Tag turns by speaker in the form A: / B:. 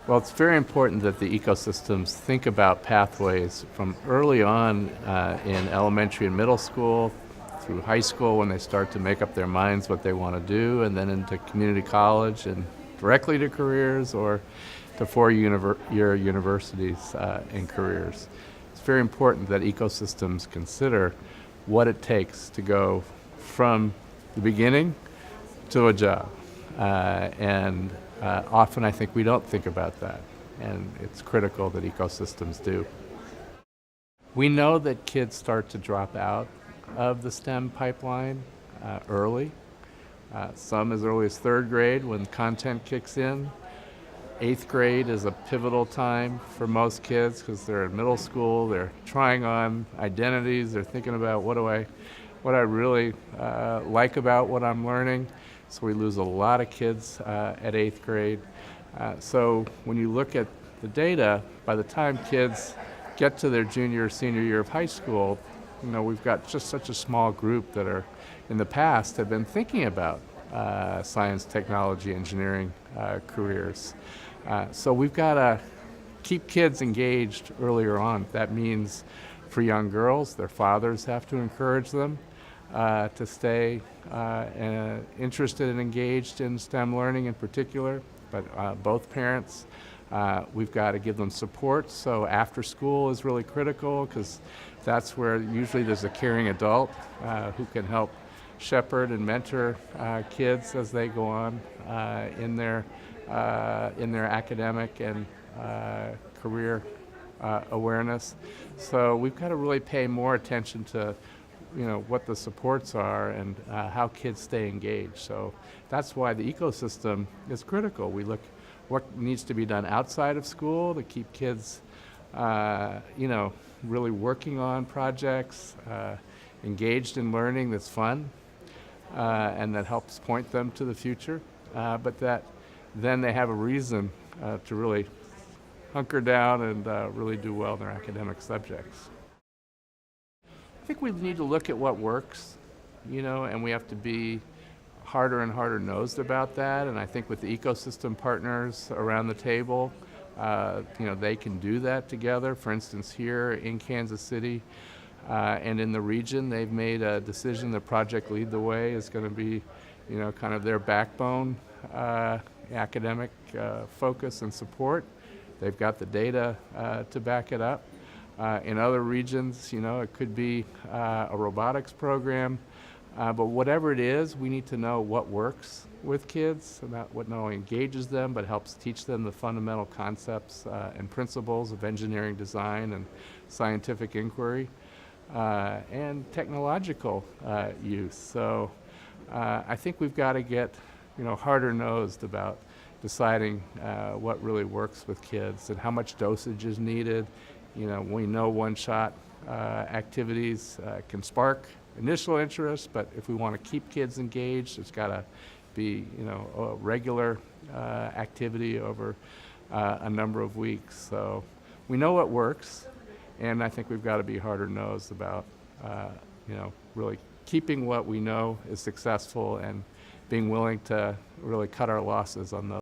A: Well, it's very important that the ecosystems think about pathways from early on in elementary and middle school through high school when they start to make up their minds what they want to do, and then into community college and directly to careers or to four-year universities and careers. It's very important that ecosystems consider what it takes to go from the beginning to a job. And often I think we don't think about that, and it's critical that ecosystems do. We know that kids start to drop out of the STEM pipeline early, some as early as third grade when content kicks in. Eighth grade is a pivotal time for most kids because they're in middle school, they're trying on identities, they're thinking about what I really like about what I'm learning. So we lose a lot of kids at eighth grade. So when you look at the data, by the time kids get to their junior or senior year of high school, we've got just such a small group that are, in the past, have been thinking about science, technology, engineering careers. So we've got to keep kids engaged earlier on. That means for young girls, their fathers have to encourage them to stay interested and engaged in STEM learning in particular, but both parents. We've got to give them support, so after school is really critical because that's where usually there's a caring adult who can help shepherd and mentor kids as they go on in their academic and career awareness. So we've got to really pay more attention to what the supports are and how kids stay engaged. So that's why the ecosystem is critical. We look what needs to be done outside of school to keep kids really working on projects, engaged in learning that's fun and that helps point them to the future, but that then they have a reason to really hunker down and really do well in their academic subjects. I think we need to look at what works, and we have to be harder and harder nosed about that. And I think with the ecosystem partners around the table, they can do that together. For instance, here in Kansas City and in the region, they've made a decision that Project Lead the Way is going to be, kind of their backbone academic focus and support. They've got the data to back it up. In other regions, it could be a robotics program, but whatever it is, we need to know what works with kids, about what not only engages them, but helps teach them the fundamental concepts and principles of engineering design and scientific inquiry and technological use. So I think we've got to get, harder nosed about deciding what really works with kids and how much dosage is needed. We know one-shot activities can spark initial interest, but if we want to keep kids engaged, it's got to be, a regular activity over a number of weeks. So we know what works, and I think we've got to be harder nosed about, really keeping what we know is successful and being willing to really cut our losses on those.